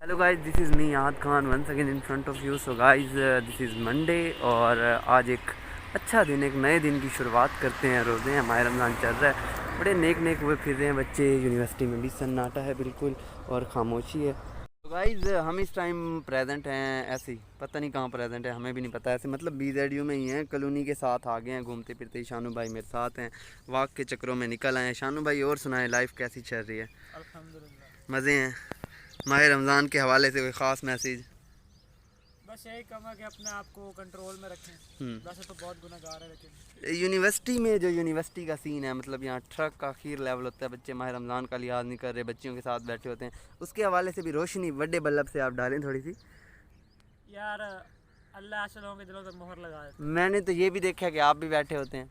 Hello guys, this is me Yaad Khan once again in front of you. So guys, this is Monday और आज एक अच्छा दिन, एक नए दिन की शुरुआत करते हैं। रोज़े हैं, माह रमज़ान चल रहा है। बड़े नेक नेक हुए फिर रहे हैं बच्चे। यूनिवर्सिटी में भी सन्नाटा है बिल्कुल और खामोशी है। तो गाइस, हम इस टाइम प्रेजेंट हैं ऐसे ही, पता नहीं कहाँ प्रेजेंट है, हमें भी नहीं पता। ऐसे मतलब BZU में ही हैं, कॉलोनी के साथ आ गए हैं घूमते फिरते ही। शानू भाई मेरे साथ हैं, वॉक के चक्करों में निकल आए हैं। शानू भाई, और सुनाएं, लाइफ कैसी चल रही है? अल्हम्दुलिल्लाह। मज़े हैं? माह रमज़ान के हवाले से कोई ख़ास मैसेज? बस यही कम है कि अपने आप को कंट्रोल में रखें। वैसे तो बहुत गुनहगार है लेकिन यूनिवर्सिटी में जो यूनिवर्सिटी का सीन है, मतलब यहाँ ट्रक का आखिर लेवल होता है, बच्चे माह रमज़ान का लिहाज नहीं कर रहे, बच्चियों के साथ बैठे होते हैं। उसके हवाले से भी रोशनी बड़े बल्ब से आप डालें थोड़ी सी। यार अल्लाह ऐसे लोगों के दिलों पर मोहर लगा देता मैंने तो ये भी देखा है कि आप भी बैठे होते हैं।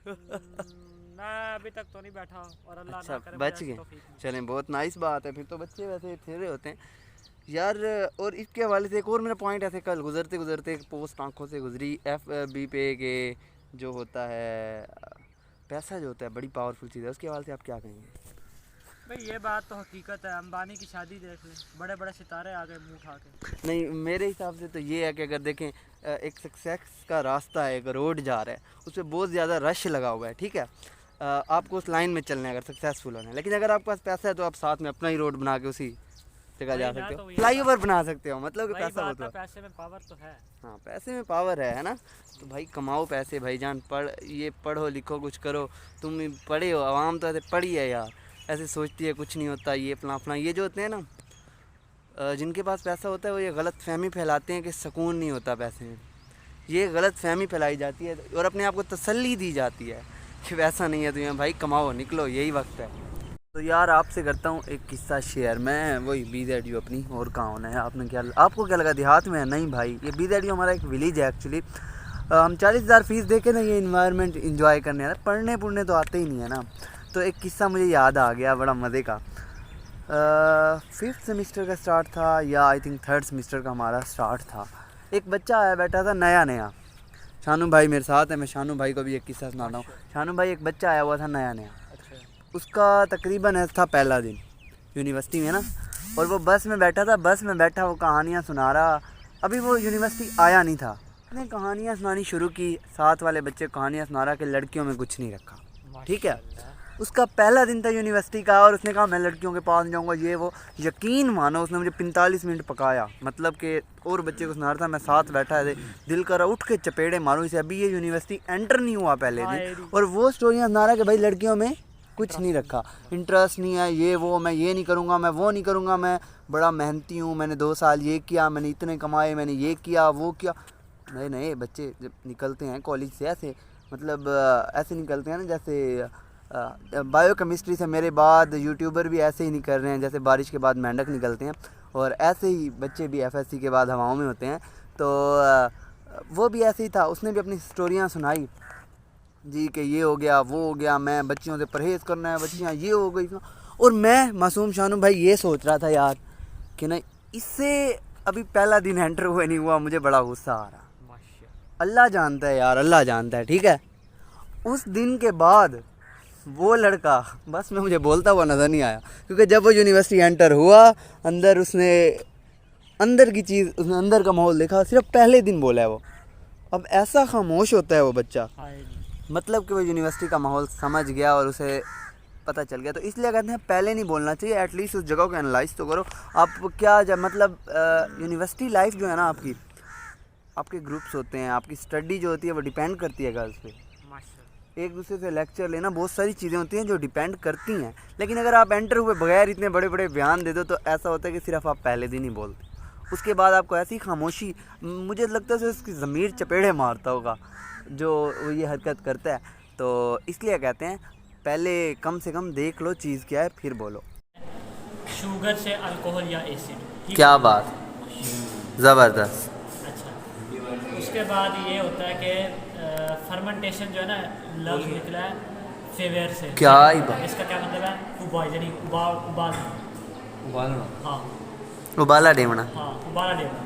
है। मैं अभी तक तो नहीं बैठा और अल्लाह अच्छा, ना करे मुझे बच ऐसी गए। तौफीक मिले। चलें, बहुत नाइस बात है। फिर तो बच्चे वैसे ठहरे होते हैं यार। और इसके हवाले से एक और मेरा पॉइंट ऐसे, कल गुजरते गुजरते एक पोस्ट आंखों से गुजरी FB पे के जो होता है पैसा, जो होता है बड़ी पावरफुल चीज़ है। उसके हवाले से आप क्या कहेंगे? भाई ये बात तो हकीकत है। अंबानी की शादी देख लें, बड़े बड़े सितारे आ गए मुंह उठा के। नहीं, मेरे हिसाब से तो ये है कि अगर देखें, एक सक्सेस का रास्ता है, एक रोड जा रहा है, उस पर बहुत ज़्यादा रश लगा हुआ है, ठीक है। आपको उस लाइन में चलना है अगर सक्सेसफुल होना है। लेकिन अगर आपके पास पैसा है तो आप साथ में अपना ही रोड बना के उसी जगह जा वही ना, सकते तो हो, वही फ्लाई ओवर बात बना सकते हो, मतलब कि वही पैसा हो बात है, तो। पैसे में पावर तो है। हाँ, पैसे में पावर है ना। तो भाई कमाओ पैसे भाईजान, पढ़ो लिखो कुछ करो। तुम पढ़े हो, आवाम तो ऐसे पढ़ी है यार, ऐसे सोचती है कुछ नहीं होता, ये फलां फलां। ये जो होते हैं ना, जिनके पास पैसा होता है, वो ये गलत फहमी फैलाते हैं कि सुकून नहीं होता पैसे में। ये गलत फहमी फैलाई जाती है और अपने आप को तसल्ली दी जाती है कि वैसा नहीं है, तो यहाँ भाई कमाओ निकलो, यही वक्त है। तो यार आपसे करता हूँ एक किस्सा शेयर। मैं वही BZU अपनी, और कहाँ होना है। आपको क्या लगा देहात में है? नहीं भाई, ये BZU हमारा एक विलेज है एक्चुअली। हम 40,000 फीस दे के ना ये इन्वायरमेंट इंजॉय करने आ रहे, पढ़ने पुढ़ने तो आते ही नहीं है ना। तो एक किस्सा मुझे याद आ गया बड़ा मज़े का। 5th सेमेस्टर का स्टार्ट था, या आई थिंक 3rd सेमेस्टर का हमारा स्टार्ट था। एक बच्चा आया बैठा था नया नया। शानू भाई मेरे साथ है, मैं शानू भाई को भी एक किस्सा सुनाता हूँ। शानू भाई, एक बच्चा आया हुआ था नया नया, अच्छा। उसका तकरीबन ऐसा था पहला दिन यूनिवर्सिटी में ना। और वो बस में बैठा था, बस में बैठा वो कहानियाँ सुना रहा। अभी वो यूनिवर्सिटी आया नहीं था, उसने कहानियाँ सुनानी शुरू की। साथ वाले बच्चे कहानियाँ सुना रहा कि लड़कियों में कुछ नहीं रखा, ठीक है। उसका पहला दिन था यूनिवर्सिटी का और उसने कहा मैं लड़कियों के पास जाऊंगा, ये वो। यकीन मानो, उसने मुझे 45 मिनट पकाया, मतलब कि और बच्चे को सुना रहा था, मैं साथ बैठा है, दिल करा उठ के चपेड़े मारूं इसे। अभी ये यूनिवर्सिटी एंटर नहीं हुआ पहले दिन, और वो स्टोरियाँ सुना रहा कि भाई लड़कियों में कुछ नहीं रखा, इंटरेस्ट नहीं है, ये वो, मैं ये नहीं करूँगा, मैं वो नहीं करूँगा, मैं बड़ा मेहनती हूँ, मैंने 2 साल ये किया, मैंने इतने कमाए, मैंने ये किया वो किया। नए नए बच्चे जब निकलते हैं कॉलेज से ऐसे, मतलब ऐसे निकलते हैं ना जैसे बायोकेमिस्ट्री से मेरे बाद यूट्यूबर भी ऐसे ही नहीं कर रहे हैं जैसे बारिश के बाद मेंढक निकलते हैं। और ऐसे ही बच्चे भी FSC के बाद हवाओं में होते हैं। तो वो भी ऐसे ही था, उसने भी अपनी स्टोरियाँ सुनाई जी कि ये हो गया वो हो गया, मैं बच्चियों से परहेज़ करना है, बच्चियाँ ये हो गई। और मैं मासूम शानू भाई ये सोच रहा था यार कि नहीं, इससे अभी पहला दिन एंटर हुए नहीं हुआ, मुझे बड़ा गुस्सा आ रहा। अल्लाह जानता है यार, अल्लाह जानता है, ठीक है। उस दिन के बाद वो लड़का बस में मुझे बोलता हुआ नज़र नहीं आया, क्योंकि जब वो यूनिवर्सिटी एंटर हुआ, अंदर उसने अंदर की चीज़, उसने अंदर का माहौल देखा, सिर्फ पहले दिन बोला है वो। अब ऐसा खामोश होता है वो बच्चा, मतलब कि वो यूनिवर्सिटी का माहौल समझ गया और उसे पता चल गया। तो इसलिए कहते हैं पहले नहीं बोलना चाहिए, एटलीस्ट उस जगह को एनालाइज तो करो। आप क्या जब मतलब यूनिवर्सिटी लाइफ जो है ना आपकी, आपके ग्रुप्स होते हैं, आपकी स्टडी जो होती है वो डिपेंड करती है गर्ल्स पे। एक दूसरे से लेक्चर लेना, बहुत सारी चीज़ें होती हैं जो डिपेंड करती हैं। लेकिन अगर आप एंटर हुए बगैर इतने बड़े बड़े बयान दे दो तो ऐसा होता है कि सिर्फ आप पहले दिन ही बोलते, उसके बाद आपको ऐसी खामोशी, मुझे लगता है उसकी ज़मीर चपेड़े मारता होगा जो वो ये हरकत करता है। तो इसलिए कहते हैं पहले कम से कम देख लो चीज़ क्या है, फिर बोलो। शुगर से अल्कोहल या एसिड। क्या बात, ज़बरदस्त। अच्छा, उसके बाद ये होता है कि फर्मेंटेशन जो है ना, लफ्ज़ निकला है फेवर से। क्या ही बात, इसका क्या मतलब है? उबाल, यानी उबालना। उबालना, हाँ उबाला डेवना। हाँ, उबाला देना।